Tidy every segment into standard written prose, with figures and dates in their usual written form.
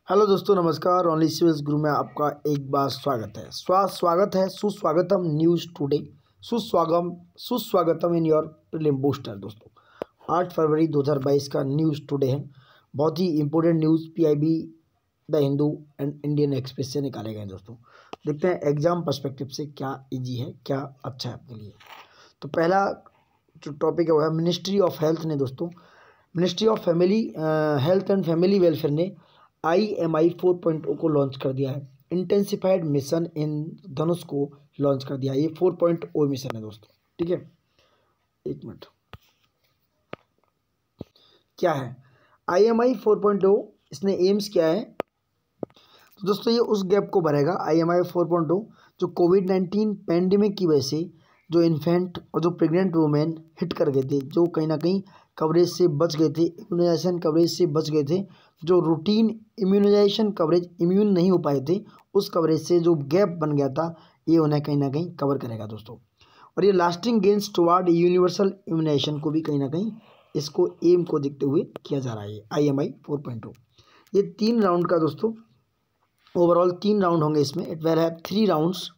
Hello दोस्तों, नमस्कार। Only civils गुरु में आपका एक बार स्वागत है। सुस्वागतम न्यूज़ टुडे। सुस्वागतम इन योर प्रीलिम बूस्टर। दोस्तों 8 फरवरी 2022 का न्यूज़ टुडे है। बहुत ही important news PIB, the Hindu and Indian express से निकाले गए हैं। दोस्तों देखते हैं एग्जाम पर्सपेक्टिव से क्या इजी है, क्या अच्छा है आपके लिए। तो पहला जो टॉपिक है वो है मिनिस्ट्री ऑफ हेल्थ ने दोस्तों ministry of family health and family welfare ने IMI 4.0 को लॉन्च कर दिया है। इंटेंसिफाइड मिशन इन धनुष को लॉन्च कर दिया है। ये 4.0 मिशन है दोस्तों, ठीक है। एक मिनट, क्या है IMI 4.0? इसने एम्स क्या है तो दोस्तों ये उस गैप को भरेगा। IMI 4.0 जो कोविड-19 पैंडेमिक की वजह से जो इन्फेंट और जो प्रेग्नेंट वुमेन हिट कर गए थे, जो कहीं ना कहीं कवरेज से बच गए थे, इम्यूनाइजेशन कवरेज से बच गए थे, जो रूटीन इम्यूनाइजेशन कवरेज इम्यून नहीं हो पाए थे, उस कवरेज से जो गैप बन गया था, ये उन्हें कहीं ना कहीं कवर करेगा दोस्तों। और ये lasting gains toward universal immunization को भी कहीं ना कहीं इसको एम को देखते हुए किया जा रहा है। IMI 4.0 ये 3 राउंड का दोस्तों, ओवरऑल 3 राउंड होंगे इसमें। It will have 3 rounds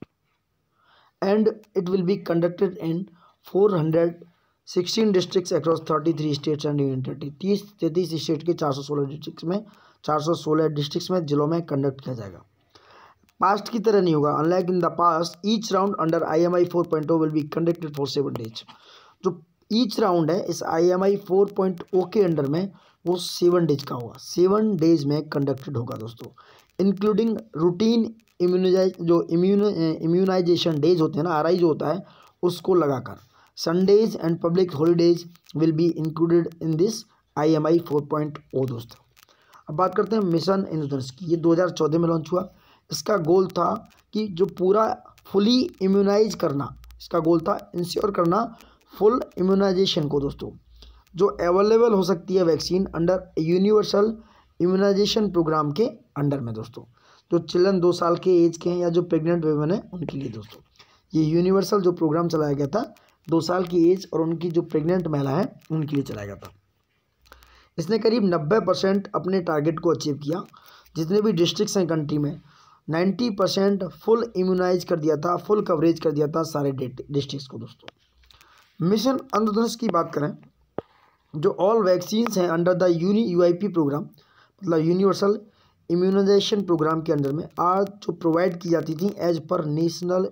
and it will be conducted in 416 districts across 33 states and union territory. 33 state के 416 डिस्ट्रिक्ट्स में जिलों में कंडक्ट किया जाएगा। पास्ट की तरह नहीं होगा। Unlike in the past, each round under IMI 4.0 will be conducted for 7 days. जो ईच राउंड है इस IMI 4.0 के अंडर में, वो 7 डेज का होगा। 7 डेज में कंडक्टेड होगा दोस्तों, इंक्लूडिंग रूटीन इम्यूनाइजेशन डेज होते हैं ना, RI जो होता है उसको लगाकर। Sundays and public holidays will be included in this IMI 4.0 दोस्तों। अब बात करते हैं मिशन इंद्रधनुष की। ये 2014 में लॉन्च हुआ। इसका गोल था कि जो पूरा फुली इम्यूनाइज करना, इसका गोल था इंश्योर करना फुल इम्यूनाइजेशन को दोस्तों, जो अवेलेबल हो सकती है vaccine under universal immunization program के अंडर में दोस्तों। जो चिल्ड्रन 2 साल के एज के हैं या जो प्रेग्नेंट वुमेन है उनके लिए दोस्तों ये यूनिवर्सल जो प्रोग्राम चलाया गया था, 2 साल की एज और उनकी जो प्रेग्नेंट महिला है उनके लिए चलाया गया था। इसने करीब 90% अपने टारगेट को अचीव किया। जितने भी डिस्ट्रिक्ट्स हैं कंट्री में, 90% फुल इम्यूनाइज कर दिया था, फुल कवरेज कर दिया था सारे डिस्ट्रिक्ट्स को दोस्तों। मिशन इंद्रधनुष की बात करें, जो ऑल वैक्सीन्स हैं अंडर द UIP प्रोग्राम, मतलब यूनिवर्सल इम्यूनाइजेशन प्रोग्राम के अंडर में, आज जो प्रोवाइड की जाती थी as per national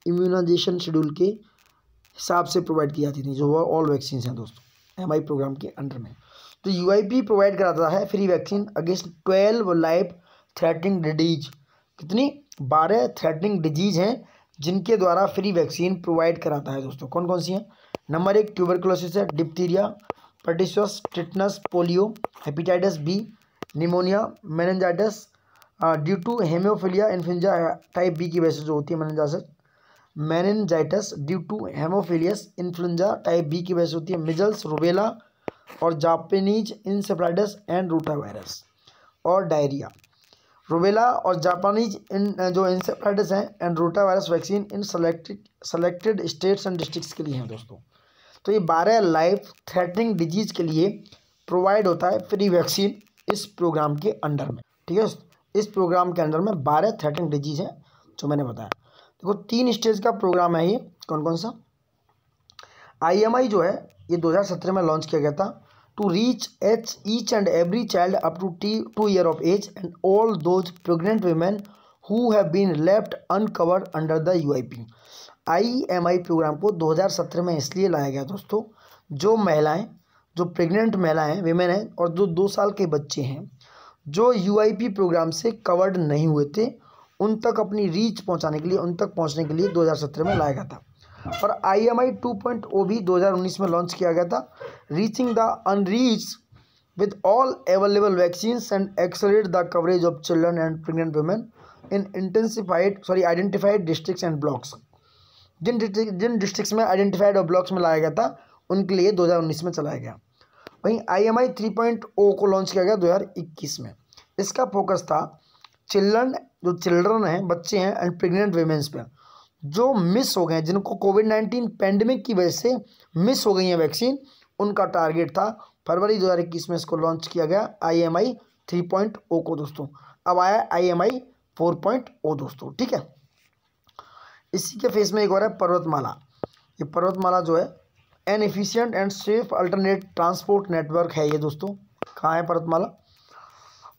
immunisation schedule के हिसाब से प्रोवाइड की जाती थी, जो ऑल वैक्सीन्स हैं दोस्तों MI प्रोग्राम के अंडर में। तो UIP प्रोवाइड कराता है free vaccine against 12 life threatening disease. कितनी? 12 थ्रेटनिंग डिजीज हैं जिनके द्वारा फ्री वैक्सीन प्रोवाइड कराता है दोस्तों। कौन कौन सी हैं? नंबर 1 ट्यूबरकुलोसिस है, diphtheria, pertussis, tetanus, polio, hepatitis B, pneumonia, meningitis due to haemophilia influenza type B की वजह से जो होती है meningitis due to haemophilus influenza type B की वजह से होती है। मिजल्स, रुबेला और Japanese encephalitis and rota virus और डायरिया। रुबेला और जापानीज जो इंसेफ्लाइटिस हैं and rota virus vaccine in selected states and districts के लिए हैं दोस्तों। तो ये 12 लाइफ थ्रेटनिंग डिजीज के लिए प्रोवाइड होता है फ्री वैक्सीन इस प्रोग्राम के अंडर में, ठीक है। इस प्रोग्राम के अंडर में 12 थ्रेटनिंग डिजीज हैं जो मैंने बताया। देखो 3 स्टेज का प्रोग्राम है ये। कौन कौन सा? IMI जो है ये 2017 में लॉन्च किया गया था to reach each and every child up to 2 year of age and all those pregnant women who have been left uncovered under the UIP। IMI program को 2017 में इसलिए लाया गया दोस्तों, जो महिलाएं, जो प्रेग्नेंट महिलाएं वीमेन हैं और जो 2 साल के बच्चे हैं जो UIP प्रोग्राम से कवर्ड नहीं हुए थे, उन तक अपनी रीच पहुंचाने के लिए, उन तक पहुंचने के लिए 2017 में लाया गया था। और IMI 2.0 भी 2019 में लॉन्च किया गया था, reaching the unreach with all available vaccines and accelerate the coverage of children and pregnant women in identified districts and blocks. जिन डिस्ट्रिक्ट्स में आइडेंटिफाइड और ब्लॉक्स में लाया गया था उनके लिए 2019 में चलाया गया। वहीं IMI 3.0 को लॉन्च किया गया 2021 में। इसका फोकस था चिल्ड्रन हैं, बच्चे हैं एंड प्रेग्नेंट वीमेंस पे, जो मिस हो गए हैं, जिनको कोविड-19 पैंडेमिक की वजह से मिस हो गई है वैक्सीन, उनका टारगेट था। फरवरी 2021 में इसको लॉन्च किया गया IMI 3.0 को दोस्तों। अब आया IMI 4.0 दोस्तों, ठीक है। इसी के फेस में एक और है पर्वतमाला। ये पर्वतमाला जो है N efficient and safe alternate transport network है ये दोस्तों। कहाँ है पर्वतमाला?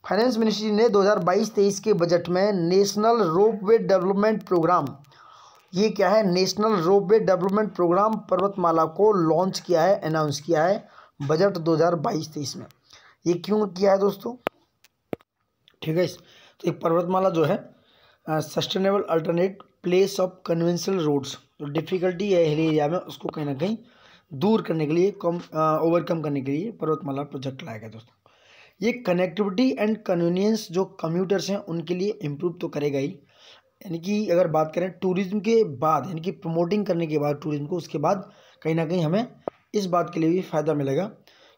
फाइनेंस मिनिस्ट्री ने 2022-23 के बजट में नेशनल रोपवे डेवलपमेंट प्रोग्राम, ये क्या है, नेशनल रोपवे डेवलपमेंट प्रोग्राम पर्वतमाला को लॉन्च किया है, अनाउंस किया है बजट 2022-23 में। ये क्यों किया है दोस्तों? ठीक है, तो एक पर्वतमाला जो है sustainable alternate place of conventional roads, जो डिफिकल्टी है हिल एरिया में उसको कहीं ना कहीं दूर करने के लिए, ओवरकम करने के लिए पर्वतमाला प्रोजेक्ट लाया गया दोस्तों। ये कनेक्टिविटी एंड कन्वीनियंस जो कम्यूटर्स हैं उनके लिए इम्प्रूव तो करेगा ही, यानी कि अगर बात करें टूरिज्म के बाद, यानी कि प्रमोटिंग करने के बाद टूरिज्म को, उसके बाद कहीं ना कहीं हमें इस बात के लिए भी फ़ायदा मिलेगा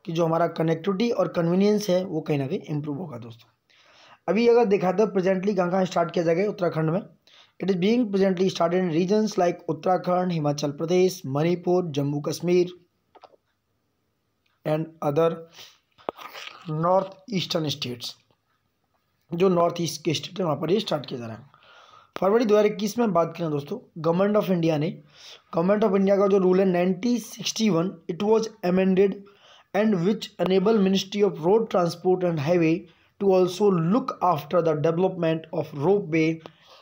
कि जो हमारा कनेक्टिविटी और कन्वीनियंस है वो कहीं ना कहीं इम्प्रूव होगा दोस्तों। अभी अगर देखा तो प्रेजेंटली कहाँ स्टार्ट किया जाएगा? उत्तराखंड में। It is being presently started in regions like Uttarakhand, Himachal Pradesh, Manipur, Jammu Kashmir and other north eastern states. जो नॉर्थ ईस्ट के स्टेट है वहाँ पर ये स्टार्ट किया जा रहा है। फरवरी 2021 में बात करें दोस्तों, गवर्नमेंट ऑफ इंडिया का जो रूल है 1961, it was amended and which enable ministry of road transport and highway to also look after the development of rope way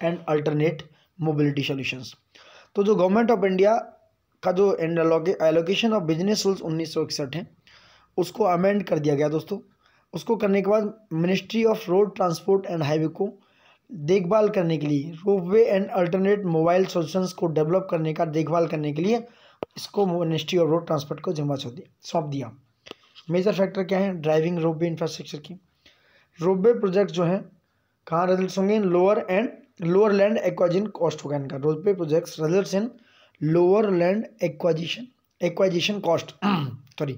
and alternate mobility solutions. तो जो गवर्नमेंट ऑफ इंडिया का जो allocation of business rules 1961 है उसको amend कर दिया गया दोस्तों। उसको करने के बाद ministry of road transport and highway को देखभाल करने के लिए, ropeway and alternate mobile solutions को डेवलप करने का देखभाल करने के लिए इसको मिनिस्ट्री ऑफ रोड ट्रांसपोर्ट को जिम्मा सौंप दिया। मेजर फैक्टर क्या है? ड्राइविंग रोपवे इंफ्रास्ट्रक्चर की। रोपवे प्रोजेक्ट जो है कहाँ रिजल्ट होंगे? लोअर लैंड एक्वाजिशन कॉस्ट होगा इनका। Ropeway projects results in lower land acquisition cost sorry,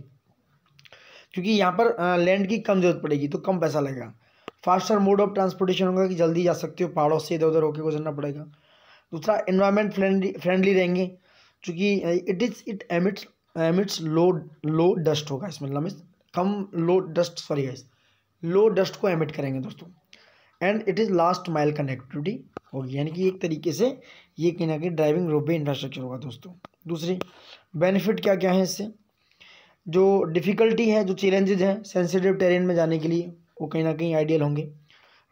क्योंकि यहाँ पर लैंड की कम जरूरत पड़ेगी तो कम पैसा लगेगा। फास्टर मोड ऑफ ट्रांसपोर्टेशन होगा कि जल्दी जा सकते हो, पहाड़ों से इधर उधर होकर गुजरना पड़ेगा। दूसरा एनवायरनमेंट फ्रेंडली रहेंगे, क्योंकि इट एमिट्स लो डस्ट होगा इसमें, कम लो डस्ट को एमिट करेंगे दोस्तों। And it is last mile connectivity होगी, यानी कि एक तरीके से ये कहीं ना कहीं ड्राइविंग रोपवे इंफ्रास्ट्रक्चर होगा दोस्तों। दूसरी बेनिफिट क्या क्या है इससे? जो डिफ़िकल्टी है, जो चैलेंजेज हैं सेंसिटिव टेरेन में जाने के लिए, वो कहीं ना कहीं आइडियल होंगे।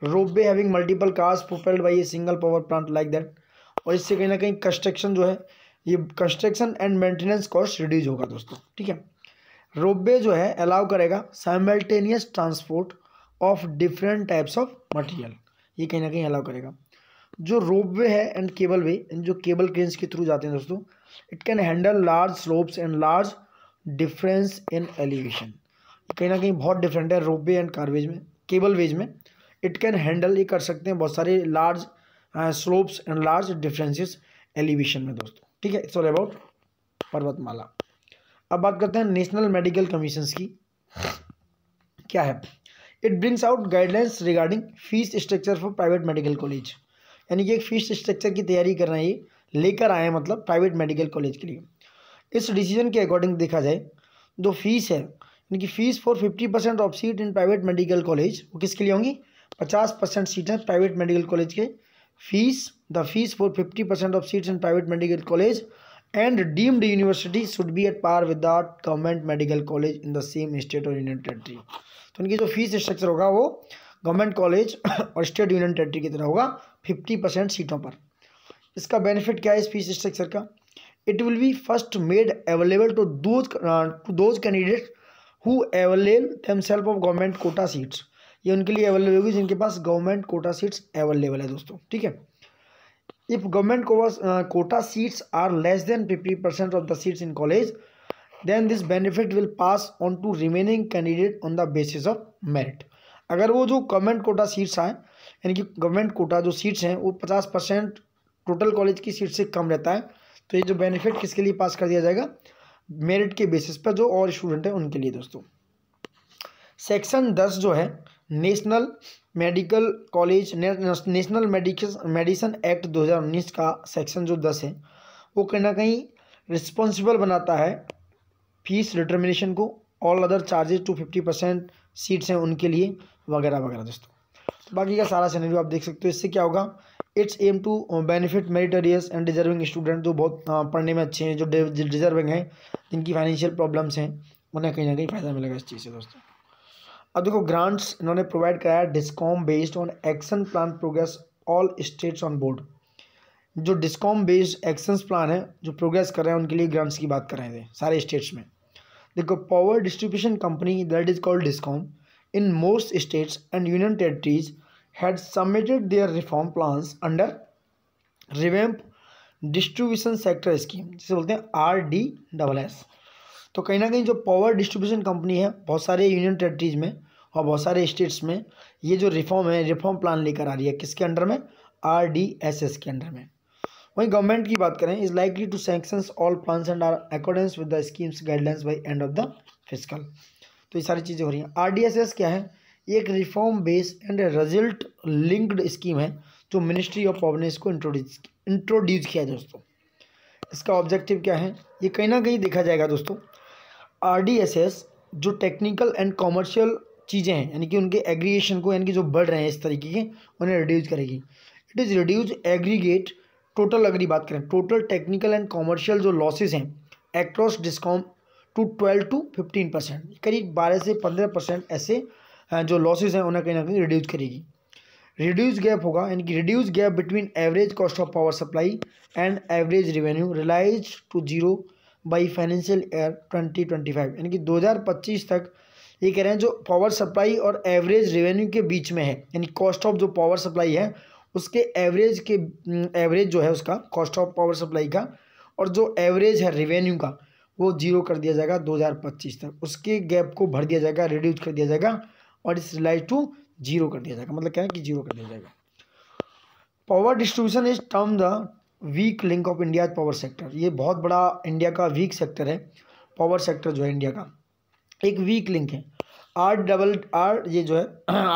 Ropeway having multiple cars propelled by a single power plant like that, और इससे कहीं ना कहीं कंस्ट्रक्शन जो है, ये construction and maintenance cost reduce होगा दोस्तों, ठीक है। रोपवे जो है अलाउ करेगा simultaneous transport of different types of material, ये कहीं ना कहीं अलाउ करेगा। जो रोपवे है एंड केबल वे, जो केबल क्रेन्स के थ्रू जाते हैं दोस्तों, it can handle large slopes and large difference in elevation. कहीं ना कहीं बहुत डिफरेंट है रोपवे एंड कारवेज में, केबल वेज में। इट कैन हैंडल, ये कर सकते हैं बहुत सारे large slopes and large differences elevation में दोस्तों, ठीक है। इट्स ऑल अबाउट पर्वतमाला। अब बात करते हैं नेशनल मेडिकल कमीशंस की। क्या है? It brings out guidelines regarding fees structure for private medical college, यानी कि एक फीस स्ट्रक्चर की तैयारी कर रहे हैं, ये लेकर आए हैं मतलब प्राइवेट मेडिकल कॉलेज के लिए। इस डिसीजन के अकॉर्डिंग देखा जाए, जो फीस है, यानी कि fees for 50% of seat in private medical college, वो किसके लिए होंगी? 50% सीट है प्राइवेट मेडिकल कॉलेज के। The fees for 50% of seats in private medical college and deemed university should be at par with the government medical college in the same state और union territory. तो उनकी जो fees structure होगा वो government college और state union territory की तरह होगा 50% सीटों पर। इसका बेनिफिट क्या है इस फीस स्ट्रक्चर का? It will be first made available to those candidates who avail themselves of government quota seats. ये उनके लिए अवेलेबल होगी जिनके पास गवर्नमेंट कोटा सीट्स अवेलेबल है दोस्तों, ठीक है। If government quota seats are less than 50% of the seats in college, then this benefit will pass on to remaining candidate on the basis of merit. अगर वो जो गवर्नमेंट कोटा सीट्स आए, यानी कि गवर्नमेंट कोटा जो सीट्स हैं वो 50% total college की सीट से कम रहता है, तो ये जो बेनिफिट किसके लिए पास कर दिया जाएगा? मेरिट के बेसिस पर जो और स्टूडेंट हैं उनके लिए दोस्तों। सेक्शन 10 जो है national medical college national medicine act 2019 का सेक्शन जो 10 है वो कहीं ना कहीं रिस्पॉन्सिबल बनाता है फीस डिटर्मिनेशन को, all other charges to 50% seats हैं उनके लिए वगैरह वगैरह दोस्तों। बाकी का सारा सिनेरियो आप देख सकते हो। इससे क्या होगा, it's aim to benefit meritorious and deserving student, जो बहुत पढ़ने में अच्छे हैं, जो डिजर्विंग हैं, जिनकी फाइनेंशियल प्रॉब्लम्स हैं, उन्हें कहीं ना कहीं फ़ायदा मिलेगा इस चीज़ से दोस्तों। अब देखो ग्रांट्स इन्होंने प्रोवाइड कराया discom based on action plan progress all states on board. जो डिस्कॉम बेस्ड एक्शंस प्लान है जो प्रोग्रेस कर रहे हैं उनके लिए ग्रांट्स की बात कर रहे थे सारे स्टेट्स में। देखो power distribution company that is called discom in most states and union territories had submitted there reform plans under revamp distribution sector scheme, जिसे बोलते हैं RDSS। तो कहीं ना कहीं जो पावर डिस्ट्रीब्यूशन कंपनी है बहुत सारे यूनियन टेरिटरीज में और बहुत सारे स्टेट्स में ये जो रिफॉर्म है, रिफॉर्म प्लान लेकर आ रही है, किसके अंडर में, RDSS के अंडर में। वहीं गवर्नमेंट की बात करें, is likely to sanctions all plans and are accordance with the schemes guidelines by end of the fiscal. तो ये सारी चीज़ें हो रही हैं। RDSS क्या है, ये एक reform based and result linked scheme है जो मिनिस्ट्री ऑफ पावर ने इसको इंट्रोड्यूस किया है दोस्तों। इसका ऑब्जेक्टिव क्या है, ये कहीं ना कहीं देखा जाएगा दोस्तों। RDSS जो टेक्निकल एंड कॉमर्शियल चीज़ें हैं, यानी कि उनके एग्रीगेशन को, यानी कि जो बढ़ रहे हैं इस तरीके के, उन्हें रिड्यूस करेगी। It is reduce aggregate total, अगर बात करें टोटल टेक्निकल एंड कॉमर्शियल जो लॉसेस हैं एक्रोस डिस्कॉम टू 12 to 15%, करीब 12 से 15% ऐसे जो लॉसेस हैं उन्हें कहीं ना कहीं रिड्यूस करेगी। रिड्यूस गैप होगा, यानी कि reduce gap between average cost of power supply and average revenue realise to zero by financial year 2025, यानी कि 2025 तक ये कह रहे हैं जो पावर सप्लाई और एवरेज रेवेन्यू के बीच में है, यानी कॉस्ट ऑफ जो पावर सप्लाई है उसके एवरेज जो है उसका कॉस्ट ऑफ पावर सप्लाई का और जो एवरेज है रेवेन्यू का वो जीरो कर दिया जाएगा 2025 तक। उसके गैप को भर दिया जाएगा, रिड्यूस कर दिया जाएगा और इस रिलाइज टू जीरो कर दिया जाएगा, मतलब क्या है कि जीरो कर दिया जाएगा। Power distribution is term the weak link of India power sector. ये बहुत बड़ा इंडिया का वीक सेक्टर है, पावर सेक्टर जो है इंडिया का एक वीक लिंक है। ये जो है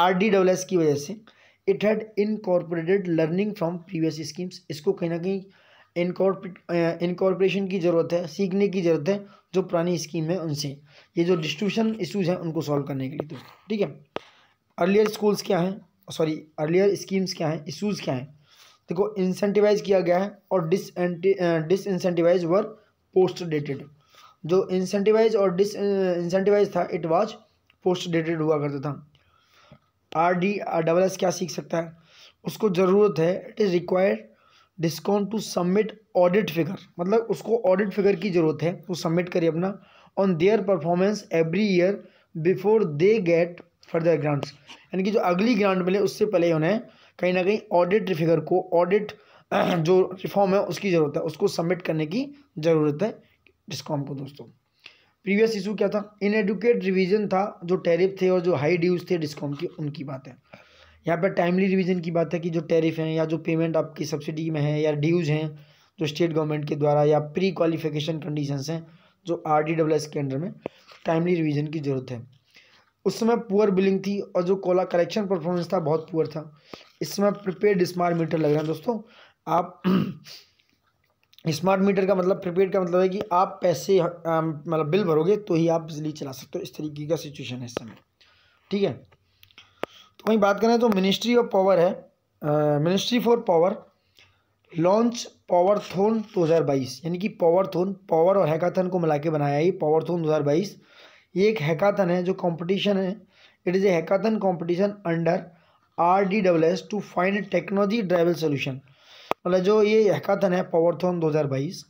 RDSS की वजह से it had incorporated learning from previous schemes. इसको कहीं ना कहीं इनकॉर्पोरेशन की ज़रूरत है, सीखने की ज़रूरत है जो पुरानी स्कीम है उनसे, ये जो डिस्ट्रीब्यूशन इशूज़ हैं उनको सॉल्व करने के लिए दोस्तों, ठीक है। अर्लियर स्कूल्स क्या हैं, अर्लियर स्कीम्स क्या हैं, इशूज़ क्या हैं। देखो इंसेंटिवाइज किया गया है और डिसइंसेंटिवाइज वर पोस्ट डेटेड। जो इंसेंटिवाइज और डिसइंसेंटिवाइज था इट वाज पोस्ट डेटेड हुआ करता था। RDSS क्या सीख सकता है, उसको ज़रूरत है, it is required discount to submit audit figure, मतलब उसको ऑडिट फिगर की ज़रूरत है, वो सबमिट करे अपना on their performance every year before they get further grants, यानी कि जो अगली ग्रांट मिले उससे पहले उन्हें कहीं ना कहीं ऑडिट फिगर को, ऑडिट जो रिफॉर्म है उसकी ज़रूरत है, उसको सबमिट करने की ज़रूरत है डिस्कॉम को दोस्तों। प्रीवियस इशू क्या था, इनएडुकेट रिवीजन था, जो टैरिफ थे और जो हाई ड्यूज थे डिस्कॉम की, उनकी बात है। यहाँ पर टाइमली रिवीजन की बात है कि जो टैरिफ हैं या जो पेमेंट आपकी सब्सिडी में है या ड्यूज हैं जो स्टेट गवर्नमेंट के द्वारा या प्री क्वालिफिकेशन कंडीशंस हैं जो RDSS के अंडर में, टाइमली रिवीजन की ज़रूरत है। उस समय पुअर बिलिंग थी और जो कोला कलेक्शन परफॉर्मेंस था बहुत पुअर था। इस समय प्रीपेड स्मार्ट मीटर लग रहा है दोस्तों। आप स्मार्ट मीटर का मतलब, प्रीपेड का मतलब है कि आप पैसे मतलब बिल भरोगे तो ही आप बिजली चला सकते हो, इस तरीके का सिचुएशन है इस समय, ठीक है। तो वहीं बात करें तो मिनिस्ट्री ऑफ पावर है, मिनिस्ट्री फॉर पावर लॉन्च पावरथॉन 2022, यानी कि पावर और हैकाथन को मिला के बनाया ये पावरथॉन 2022। ये एक हैकाथन है जो कंपटीशन है, it is a hackathon competition under RDSS to find technology driven solution. मतलब जो ये हैकाथन है पावरथॉन 2022,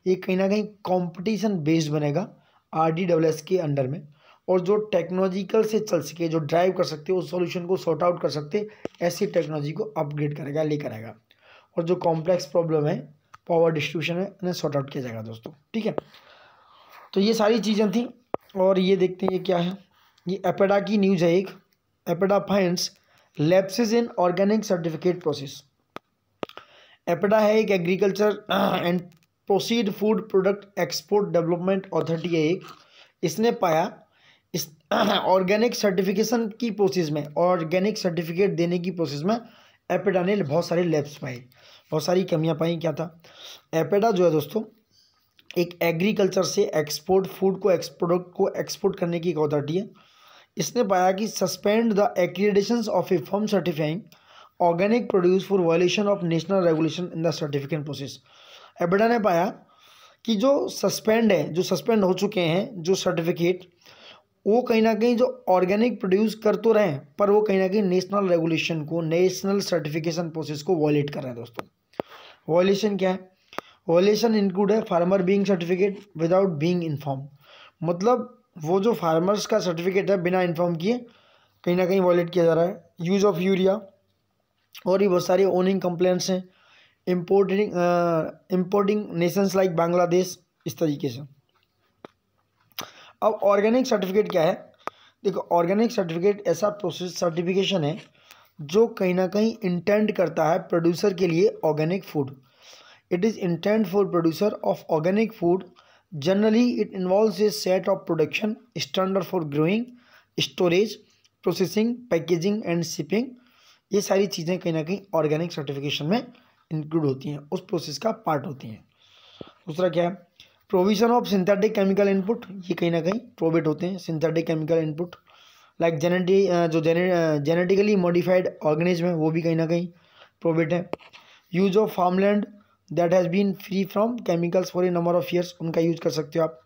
ये कहीं ना कहीं कंपटीशन बेस्ड बनेगा RDSS के अंडर में, और जो टेक्नोलॉजिकल से चल सके, जो ड्राइव कर सकते, उस सॉल्यूशन को सॉर्ट आउट कर सकते, ऐसी टेक्नोलॉजी को अपग्रेड करेगा, लेकर आएगा, और जो कॉम्प्लेक्स प्रॉब्लम है पावर डिस्ट्रीब्यूशन है उन्हें सॉर्ट आउट किया जाएगा दोस्तों, ठीक है। तो ये सारी चीज़ें थी और ये देखते हैं ये क्या है, ये एपेडा की न्यूज़ है एक। APEDA finds lapses in organic certificate process. APEDA है एक agriculture and proceed food product export development authority है एक। इसने पाया इस ऑर्गेनिक सर्टिफिकेशन की प्रोसेस में, ऑर्गेनिक सर्टिफिकेट देने की प्रोसेस में एपेडा ने बहुत सारे लैप्स पाए, बहुत सारी कमियां पाई। क्या था, एपेडा जो है दोस्तों एक एग्रीकल्चर से एक्सपोर्ट फूड को प्रोडक्ट को एक्सपोर्ट करने की एक अथॉरिटी है। इसने पाया कि suspend the accreditations of a firm certifying organic produce for violation of national regulation in the certification process. APEDA ने पाया कि जो सस्पेंड हो चुके हैं जो सर्टिफिकेट, वो कहीं ना कहीं जो ऑर्गेनिक प्रोड्यूस कर तो रहे हैं पर वो कहीं ना कहीं नेशनल रेगुलेशन को, नेशनल सर्टिफिकेशन प्रोसेस को वॉयलेट कर रहे हैं दोस्तों। वॉयलेशन क्या है? वॉयलेशन इंक्लूड है farmer being certificate without being inform, मतलब वो जो फार्मर्स का सर्टिफिकेट है बिना इन्फॉर्म किए कहीं ना कहीं वॉयलेट किया जा रहा है। यूज़ ऑफ यूरिया और भी बहुत सारी ओनिंग कंप्लेंट्स हैं, इम्पोर्टिंग नेशंस लाइक बांग्लादेश, इस तरीके से। अब ऑर्गेनिक सर्टिफिकेट क्या है? देखो, ऑर्गेनिक सर्टिफिकेट ऐसा प्रोसेस सर्टिफिकेशन है जो कहीं ना कहीं इंटेंड करता है प्रोड्यूसर के लिए organic food. It is intend for producer of organic food. Generally it involves A set of production standard for growing, storage, processing, packaging and shipping. ये सारी चीज़ें कहीं ना कहीं ऑर्गेनिक सर्टिफिकेशन में इंक्लूड होती हैं, उस प्रोसेस का पार्ट होती हैं। दूसरा क्या है? Provision of synthetic chemical input, ये कहीं ना कहीं प्रोहिबिट होते हैं। Synthetic chemical input like genetically modified organism है वो भी कहीं ना कहीं प्रोहिबिट है। Use of farmland that has been free from chemicals for a number of years, उनका यूज कर सकते हो आप।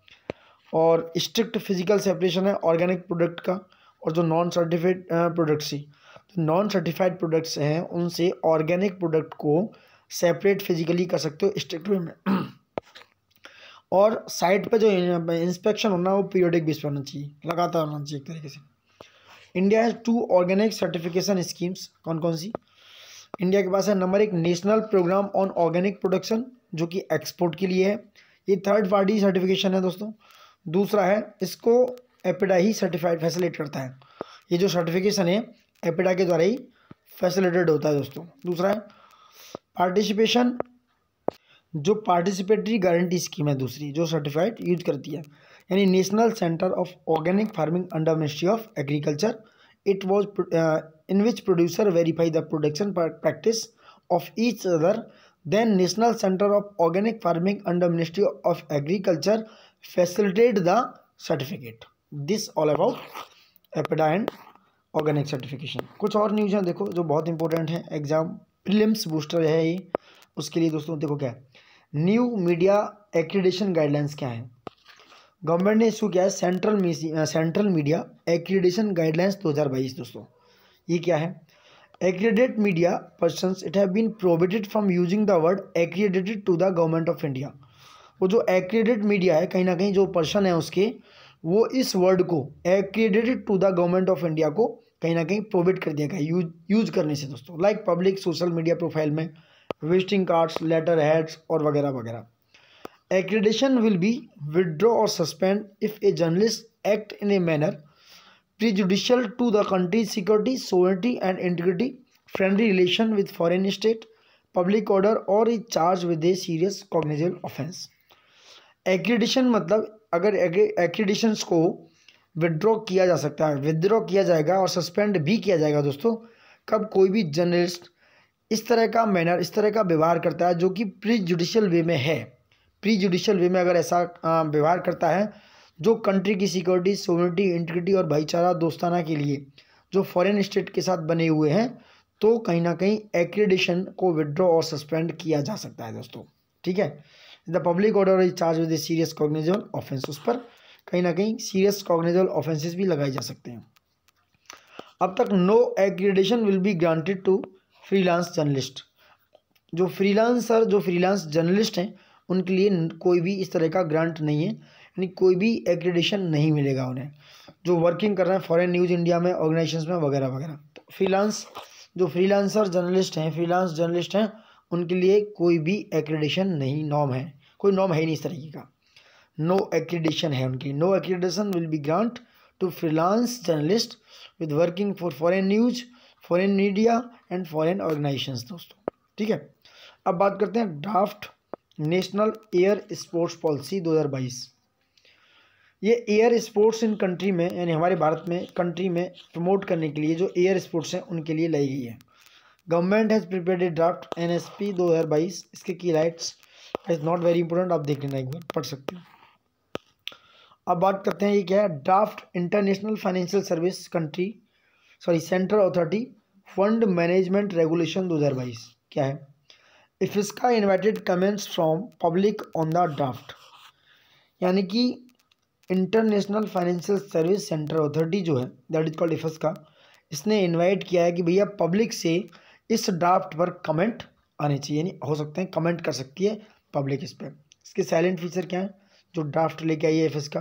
और स्ट्रिक्ट फिजिकल सेपरेशन है ऑर्गेनिक प्रोडक्ट का और जो नॉन सर्टिफाइड प्रोडक्ट्स ही, नॉन सर्टिफाइड प्रोडक्ट्स हैं उनसे ऑर्गेनिक प्रोडक्ट को सेपरेट फिजिकली कर सकते हो स्ट्रिक्ट वे में। और साइट पे जो इंस्पेक्शन होना है वो पीरियोडिक बेस पर होना चाहिए, लगातार होना चाहिए एक तरीके से। India has 2 organic certification schemes. कौन कौन सी? इंडिया के पास है number 1 national program on organic production, जो कि एक्सपोर्ट के लिए है, ये थर्ड पार्टी सर्टिफिकेशन है दोस्तों। दूसरा है, इसको एपिडा ही सर्टिफाइड फैसिलिटेट करता है। ये जो सर्टिफिकेशन है एपिडा के द्वारा ही फैसिलिटेट होता है दोस्तों। दूसरा है पार्टिसिपेशन, जो पार्टिसिपेटरी गारंटी स्कीम है दूसरी, जो सर्टिफाइड यूज करती है, यानी national centre of organic farming under ministry of agriculture. It was in which producer verify the production practice of each other. Then National Center of Organic Farming under Ministry of Agriculture facilitate the certificate. This all about APEDA and organic certification. कुछ और news हैं देखो जो बहुत important है, exam prelims booster है ये, उसके लिए दोस्तों देखो क्या है, न्यू मीडिया एक्रीडेशन गाइडलाइंस क्या है। गवर्नमेंट ने इशू किया है सेंट्रल मीडिया एक्रीडेशन गाइडलाइंस 2022 दोस्तों। ये क्या है? Accredited media persons it have been prohibited from using the word accredited to the government of India. वो जो एक्रीडेटेड मीडिया है कहीं ना कहीं जो पर्सन है उसके, वो इस वर्ड को accredited to the government of India को कहीं ना कहीं प्रोहिबिट कर दिया गया यूज करने से दोस्तों। Like public social media profile में, विजिटिंग कार्ड्स, लेटर हेड्स और वगैरह वगैरह। Accreditation will be withdraw or suspend if a journalist act in a manner prejudicial to the country's security, sovereignty and integrity, friendly relation with foreign state, public order or is charged with a serious cognizable offense. Accreditation मतलब अगर accreditations को withdraw किया जा सकता है, withdraw किया जाएगा और सस्पेंड भी किया जाएगा दोस्तों, कब कोई भी जर्नलिस्ट इस तरह का मैनर, इस तरह का व्यवहार करता है जो कि प्री जुडिशियल वे में है। प्री जुडिशियल वे में अगर ऐसा व्यवहार करता है जो कंट्री की सिक्योरिटी, सोवरेनिटी, इंटीग्रिटी और भाईचारा दोस्ताना के लिए जो फॉरेन स्टेट के साथ बने हुए हैं, तो कहीं ना कहीं एक्रीडेशन को विड्रॉ और सस्पेंड किया जा सकता है दोस्तों। ठीक है, the public order is charge with serious cognizable offence, उस पर कहीं ना कहीं सीरियस कॉग्निजेबल ऑफेंसेस भी लगाए जा सकते हैं। अब तक no accreditation will be granted to freelance journalist. जो फ्रीलांस जर्नलिस्ट हैं उनके लिए कोई भी इस तरह का ग्रांट नहीं है, यानी कोई भी एक्रीडेशन नहीं मिलेगा उन्हें, जो वर्किंग कर रहे हैं फॉरेन न्यूज़ इंडिया में, ऑर्गेनाइजेशंस में वगैरह वगैरह। तो फ्रीलांस जर्नलिस्ट हैं उनके लिए कोई भी एक्रीडेशन नहीं, नॉर्म है, कोई नॉर्म है नहीं इस तरीके का, नो एक्रीडेशन है उनकी। No accreditation will be grant to freelance journalist with working for foreign news, foreign media and foreign organisations दोस्तों। ठीक है, अब बात करते हैं draft national air sports policy 2022। ये एयर स्पोर्ट्स इन कंट्री में, यानी हमारे भारत में कंट्री में प्रमोट करने के लिए जो एयर स्पोर्ट्स हैं उनके लिए लाई गई है। Government has prepared A draft NSP 2022। इसके की rights is not very important, आप देख लेना एक बार, पढ़ सकते हो। अब बात करते हैं ये क्या है, draft international financial service central authority fund management regulation 2022 क्या है। इफ इसका invited comments from public on the draft, यानी कि international financial service central authority जो है दैट इज कॉल्ड इफस्का, इसने इनवाइट किया है कि भैया पब्लिक से इस ड्राफ्ट पर कमेंट आने चाहिए, यानी हो सकते हैं कमेंट कर सकती है पब्लिक इस पर। इसके साइलेंट फीचर क्या है जो ड्राफ्ट लेके आई है इफस्का,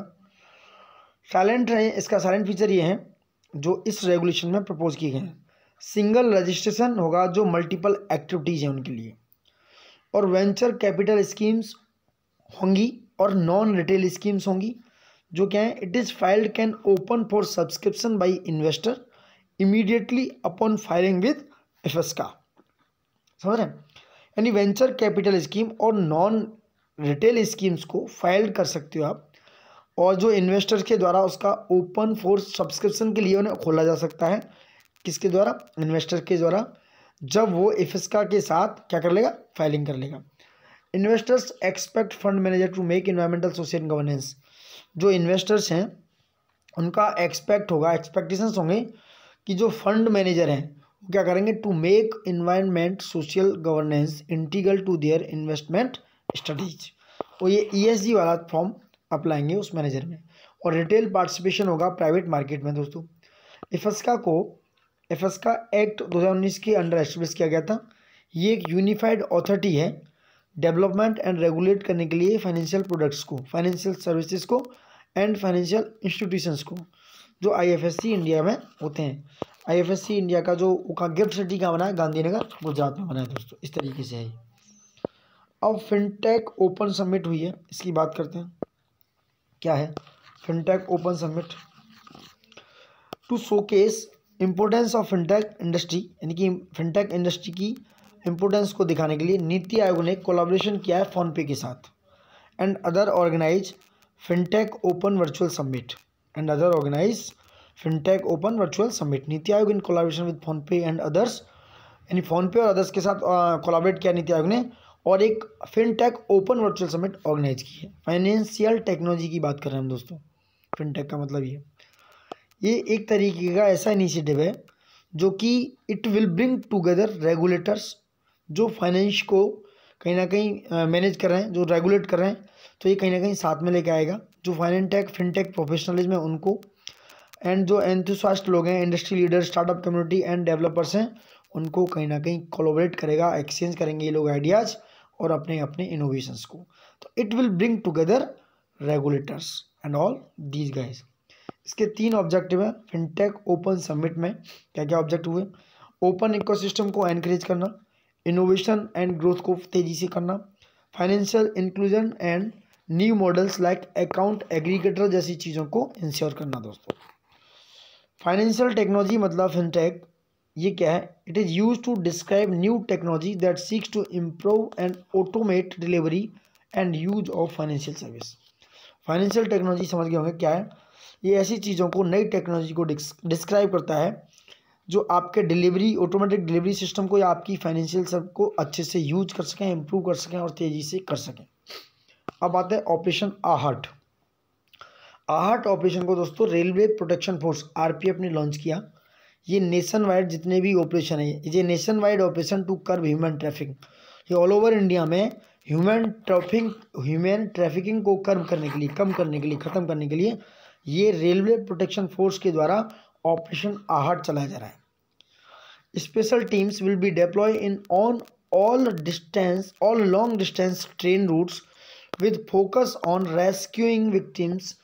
साइलेंट है इसका साइलेंट फीचर ये है जो इस रेगुलेशन में प्रपोज किए गए हैं। सिंगल रजिस्ट्रेशन होगा जो मल्टीपल एक्टिविटीज़ हैं उनके लिए, और वेंचर कैपिटल स्कीम्स होंगी और नॉन रिटेल स्कीम्स होंगी जो क्या है, it is filed can open for subscription by investor immediately upon filing with IFSCA. समझ रहे हैं, यानी वेंचर कैपिटल स्कीम और नॉन रिटेल स्कीम्स को फाइल कर सकते हो आप, और जो इन्वेस्टर्स के द्वारा उसका ओपन फॉर सब्सक्रिप्शन के लिए उन्हें खोला जा सकता है, किसके द्वारा, इन्वेस्टर के द्वारा, जब वो इफस्का के साथ क्या कर लेगा, फाइलिंग कर लेगा। Investors expect fund manager to make environmental social governance, जो इन्वेस्टर्स हैं उनका एक्सपेक्टेशंस होंगे कि जो फंड मैनेजर हैं वो क्या करेंगे, to make environment social governance integral to their investment strategy, और ये ESG वाला फॉर्म अप्लाएंगे उस मैनेजर में, और रिटेल पार्टिसिपेशन होगा प्राइवेट मार्केट में। दोस्तों इफस्का एक्ट 2019 के अंडर एस्टेब्लिश किया गया था। ये एक यूनिफाइड अथॉरिटी है डेवलपमेंट एंड रेगुलेट करने के लिए फाइनेंशियल प्रोडक्ट्स को, फाइनेंशियल सर्विसेज को एंड फाइनेंशियल इंस्टीट्यूशंस को, जो IFSC इंडिया में होते हैं। IFSC इंडिया का जो का गिफ्ट सिटी कहाँ बना है, गांधीनगर गुजरात में बना है दोस्तों, इस तरीके से है। अब फिनटेक ओपन समिट हुई है, इसकी बात करते हैं। क्या है fintech open summit, to showcase importance of fintech industry, यानी कि फिनटेक इंडस्ट्री की इम्पोर्टेंस को दिखाने के लिए नीति आयोग ने कोलैबोरेशन किया है फोनपे के साथ, and other organise fintech open virtual summit NITI Aayog in collaboration with PhonePe and others, यानी फोनपे और अदर्स के साथ कोलैबोरेट किया नीति आयोग ने, और एक fintech open virtual summit organise की है। फाइनेंशियल टेक्नोलॉजी की बात कर रहे हैं हम दोस्तों, फिनटेक का मतलब ये एक तरीके का ऐसा इनिशिएटिव है जो कि it will bring together regulators जो फाइनेंस को कहीं ना कहीं मैनेज कर रहे हैं, जो रेगुलेट कर रहे हैं, तो ये कहीं ना कहीं साथ में लेके आएगा जो फिनटेक प्रोफेशनलिज्म है उनको, एंड जो एंथुसियास्ट लोग हैं, industry leader, startup community and developers हैं, उनको कहीं ना कहीं कोलैबोरेट करेगा, एक्सचेंज करेंगे ये लोग आइडियाज़ और अपने अपने इनोवेशंस को। तो it will bring together regulators and all these guys. इसके 3 ऑब्जेक्टिव हैं फिनटेक ओपन समिट में। क्या क्या ऑब्जेक्टिव हुए, ओपन इकोसिस्टम को एनकरेज करना, इनोवेशन एंड ग्रोथ को तेज़ी से करना, financial inclusion and new models like account aggregator जैसी चीज़ों को इंश्योर करना। दोस्तों फाइनेंशियल टेक्नोलॉजी मतलब फिनटेक, ये क्या है, it is use to describe new technology that seeks to improve and automate delivery and use of financial service. Financial technology समझ गए होंगे क्या है, ये ऐसी चीज़ों को, नई टेक्नोलॉजी को डिस्क्राइब करता है जो आपके डिलीवरी, ऑटोमेटिक डिलीवरी सिस्टम को या आपकी फाइनेंशियल सब को अच्छे से यूज कर सकें, इम्प्रूव कर सकें और तेज़ी से कर सकें। अब आते हैं ऑपरेशन आहट। आहट ऑपरेशन को दोस्तों रेलवे प्रोटेक्शन फोर्स RPF ने लॉन्च किया। ये नेशन वाइड जितने भी ऑपरेशन है, ये nation wide operation to curb human trafficking, ये ऑल ओवर इंडिया में ह्यूमन ट्रैफिकिंग को कर्ब करने के लिए, कम करने के लिए, ख़त्म करने के लिए ये रेलवे प्रोटेक्शन फोर्स के द्वारा ऑपरेशन आहट चलाया जा रहा है। Special teams will be deploy in on all long distance train routes with focus on rescuing victims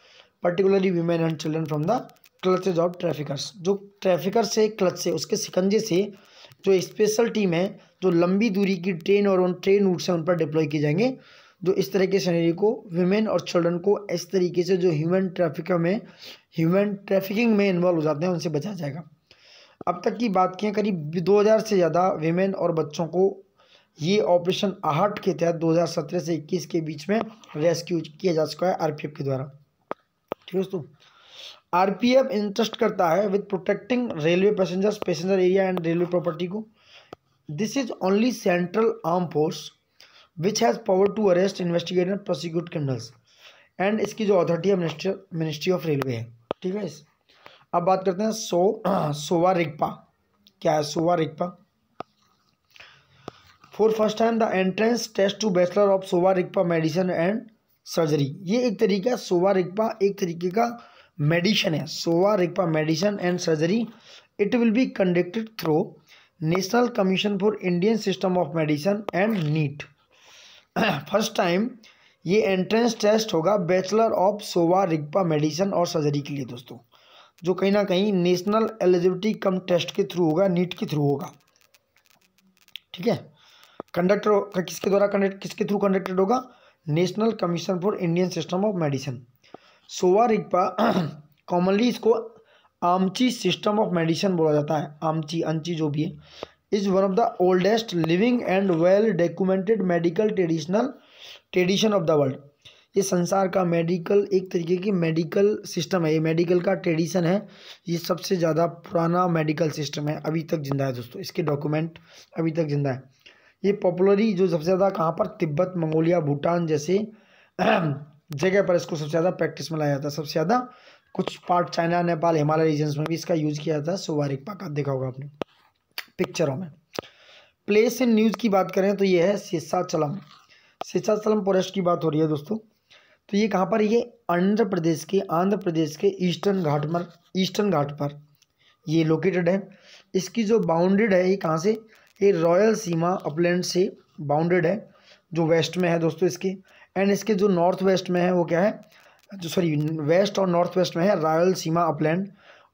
particularly women and children from the clutches of traffickers। जो ट्रैफिकर से clutch से, उसके शिकंजे से जो स्पेशल टीम है जो लंबी दूरी की ट्रेन और उन ट्रेन रूट से उन पर डिप्लॉय किए जाएंगे, जो इस तरह के सिनेरियो को विमेन और चिल्ड्रन को इस तरीके से जो ह्यूमन ट्रैफिकिंग में इन्वॉल्व हो जाते हैं उनसे बचाया जाएगा। अब तक की बात की करीब 2000 से ज़्यादा विमेन और बच्चों को ये ऑपरेशन आहट के तहत 2017 से 21 के बीच में रेस्क्यू किया जा चुका है RPF के द्वारा। ठीक है दोस्तों, RPF इंटरेस्ट करता है with protecting railway passenger area and railway property को। This is only central arm force which has power to arrest, investigate and prosecute criminals, and इसकी जो अथॉरिटी है मिनिस्ट्री ऑफ रेलवे है, ठीक है। अब बात करते हैं सोवा रिगपा। क्या है Sowa Rigpa? For first time the entrance test to bachelor of Sowa Rigpa medicine and surgery. ये एक तरीका सोवा रिगपा एक तरीके का मेडिसिन है, Sowa Rigpa medicine and surgery. It will be conducted through national commission for Indian system of medicine and NEET. First time ये entrance test होगा bachelor of Sowa Rigpa medicine और सर्जरी के लिए दोस्तों, जो कहीं ना कहीं नेशनल एलिजिबिलिटी कम टेस्ट के थ्रू होगा, नीट के थ्रू होगा, ठीक है। कंडक्टर किसके थ्रू कंडक्टेड होगा? National commission for Indian system of medicine. Sowa Rigpa commonly इसको आमची सिस्टम ऑफ मेडिसिन बोला जाता है, आमची अंची जो भी है, is one of the oldest living and well documented medical tradition of the world. ये संसार का मेडिकल एक तरीके की मेडिकल सिस्टम है, ये मेडिकल का ट्रेडिशन है, ये सबसे ज़्यादा पुराना मेडिकल सिस्टम है, अभी तक जिंदा है दोस्तों, इसके डॉक्यूमेंट अभी तक जिंदा है। ये पॉपुलरी जो सबसे ज़्यादा कहाँ पर, तिब्बत, मंगोलिया, भूटान जैसे जगह पर इसको सबसे ज़्यादा प्रैक्टिस में लाया जाता है। सबसे ज़्यादा कुछ part China, Nepal, Himalaya regions में भी इसका यूज़ किया जाता है सोवा रिगपा का, देखा होगा आपने पिक्चरों में। प्लेस इन न्यूज़ की बात करें तो ये है शेषाचलम। शेषाचलम फॉरेस्ट की बात हो रही है दोस्तों, तो ये कहाँ पर, ये आंध्र प्रदेश के ईस्टर्न घाट पर ये लोकेटेड है। इसकी जो बाउंडेड है ये कहाँ से, ये रॉयल सीमा अपलैंड से बाउंडेड है, जो वेस्ट में है दोस्तों इसके। एंड इसके जो नॉर्थ वेस्ट में है वो क्या है, वेस्ट और नॉर्थ वेस्ट में है रॉयल सीमा अपलैंड,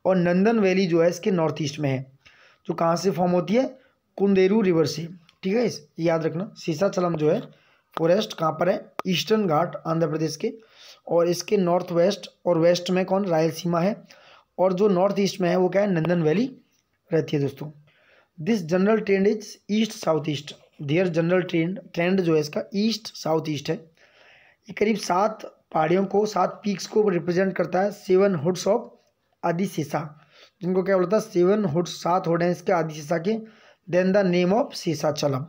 और नंदन वैली जो है इसके नॉर्थ ईस्ट में है, जो कहाँ से फॉर्म होती है, कुंदेरू रिवर से, ठीक है। इस याद रखना, शेषाचलम जो है फॉरेस्ट कहाँ पर है, ईस्टर्न घाट आंध्र प्रदेश के, और इसके नॉर्थ वेस्ट और वेस्ट में कौन, रायलसीमा है, और जो नॉर्थ ईस्ट में है वो क्या है, नंदन वैली रहती है दोस्तों। This general trend is east south east. There general trend जो है इसका ईस्ट साउथ ईस्ट है। ये करीब 7 पहाड़ियों को, 7 पीक्स को रिप्रेजेंट करता है, 7 हुड्स ऑफ आदिशेषा, जिनको क्या बोलता है, 7 हुड्स, 7 हुड हैं इसके आदिशेषा के, then the name of Seshachalam,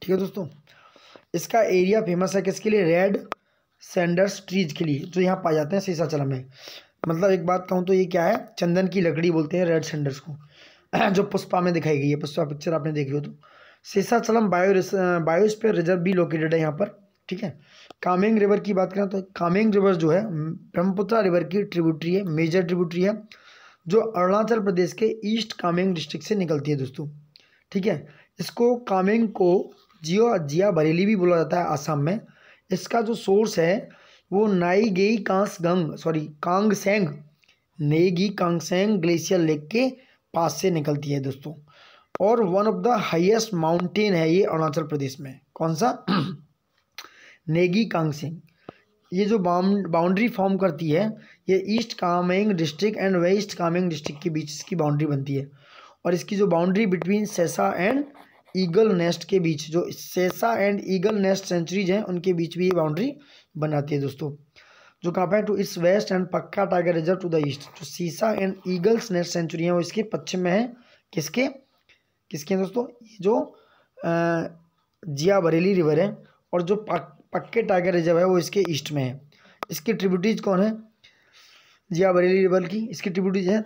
ठीक है दोस्तों। इसका एरिया फेमस है किसके लिए, रेड सैंडर्स ट्रीज के लिए, जो यहाँ पाए जाते हैं शेषाचलम में। मतलब एक बात कहूँ तो ये क्या है, चंदन की लकड़ी बोलते हैं रेड सैंडर्स को, जो पुष्पा में दिखाई गई है, पुष्पा पिक्चर आपने देखी हो तो। शेषाचलम बायोस्फीयर रिजर्व भी लोकेटेड है यहाँ पर, ठीक है। कामेंग रिवर की बात करें तो कामेंग रिवर जो है ब्रह्मपुत्र रिवर की ट्रिब्यूटरी है, मेजर ट्रिब्यूटरी है, जो अरुणाचल प्रदेश के ईस्ट कामेंग डिस्ट्रिक्ट से निकलती है दोस्तों, ठीक है। इसको कामेंग को जिया बरेली भी बोला जाता है आसाम में। इसका जो सोर्स है वो नेगी कांगसेंग ग्लेशियर लेक के पास से निकलती है दोस्तों, और one of the highest mountain है ये अरुणाचल प्रदेश में। कौन सा? नेगी कांगसेंग। ये जो बाउंड्री फॉर्म करती है, ये east Kameng district and west Kameng district के बीच इसकी बाउंड्री बनती है, और इसकी जो boundary between Sessa and eagle nest के बीच, जो सेसा एंड ईगल नेस्ट सेंचुरीज हैं उनके बीच भी ये बाउंड्री बनाती है दोस्तों, जो कहाँ पे to its west and Pakke tiger reserve to the east. जो Sessa and eagles nest century है वो इसके पश्चिम में है, किसके हैं दोस्तों, ये जो जिया बरेली रिवर है, और जो पक्के टाइगर रिजर्व है वो इसके ईस्ट में है। इसकी ट्रिब्यूटरीज कौन है जिया बरेली रिवर की? इसकी ट्रिब्यूटरीज है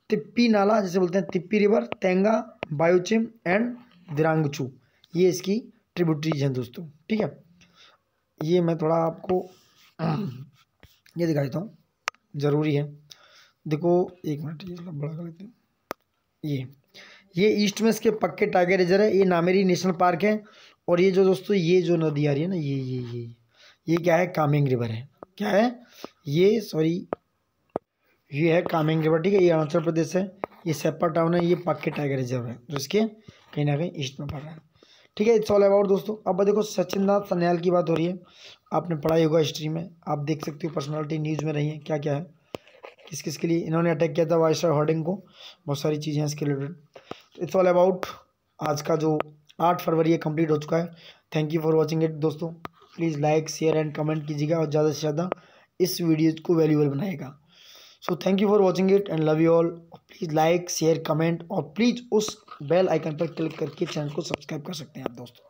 तिप्पी नाला, जैसे बोलते हैं तिप्पी रिवर, तेंगा, बायोचिम एंड दिरांगचू, ये इसकी ट्रिब्यूटरीज हैं दोस्तों, ठीक है। ये मैं थोड़ा आपको ये दिखा देता हूँ, ज़रूरी है। देखो एक मिनट, ये बड़ा कर लेते हैं। ये ईस्ट में इसके पक्के टाइगर रिजर्व है, ये नामेरी नेशनल पार्क है, और ये जो दोस्तों ये जो नदी आ रही है ना, ये क्या है, कामेंग रिवर है। क्या है ये, सॉरी, ये है कामेंग रिवर, ठीक है। ये अरुणाचल प्रदेश है, ये सेप्पा टाउन है, ये पक्के टाइगर रिजर्व है, जो इसके कहीं ना कहीं ईस्ट में पड़ रहा है, ठीक है। इट्स ऑल अबाउट दोस्तों। अब देखो सचिन दास सन्याल की बात हो रही है, आपने पढ़ाई होगा हिस्ट्री में, आप देख सकते हो पर्सनालिटी न्यूज़ में रही है, क्या क्या है, किस किस के लिए इन्होंने अटैक किया था वायसराय हार्डिंग को, बहुत सारी चीज़ें हैं इसके रिलेटेड। It's all about. आज का जो 8 फरवरी है कंप्लीट हो चुका है। Thank you for watching it दोस्तों। Please like share and comment कीजिएगा, और ज़्यादा से ज़्यादा इस वीडियो को वैल्यूएबल बनाएगा। So thank you for watching it and love you all. Please like share comment, और प्लीज़ उस बेल आइकन पर क्लिक करके चैनल को सब्सक्राइब कर सकते हैं आप दोस्तों।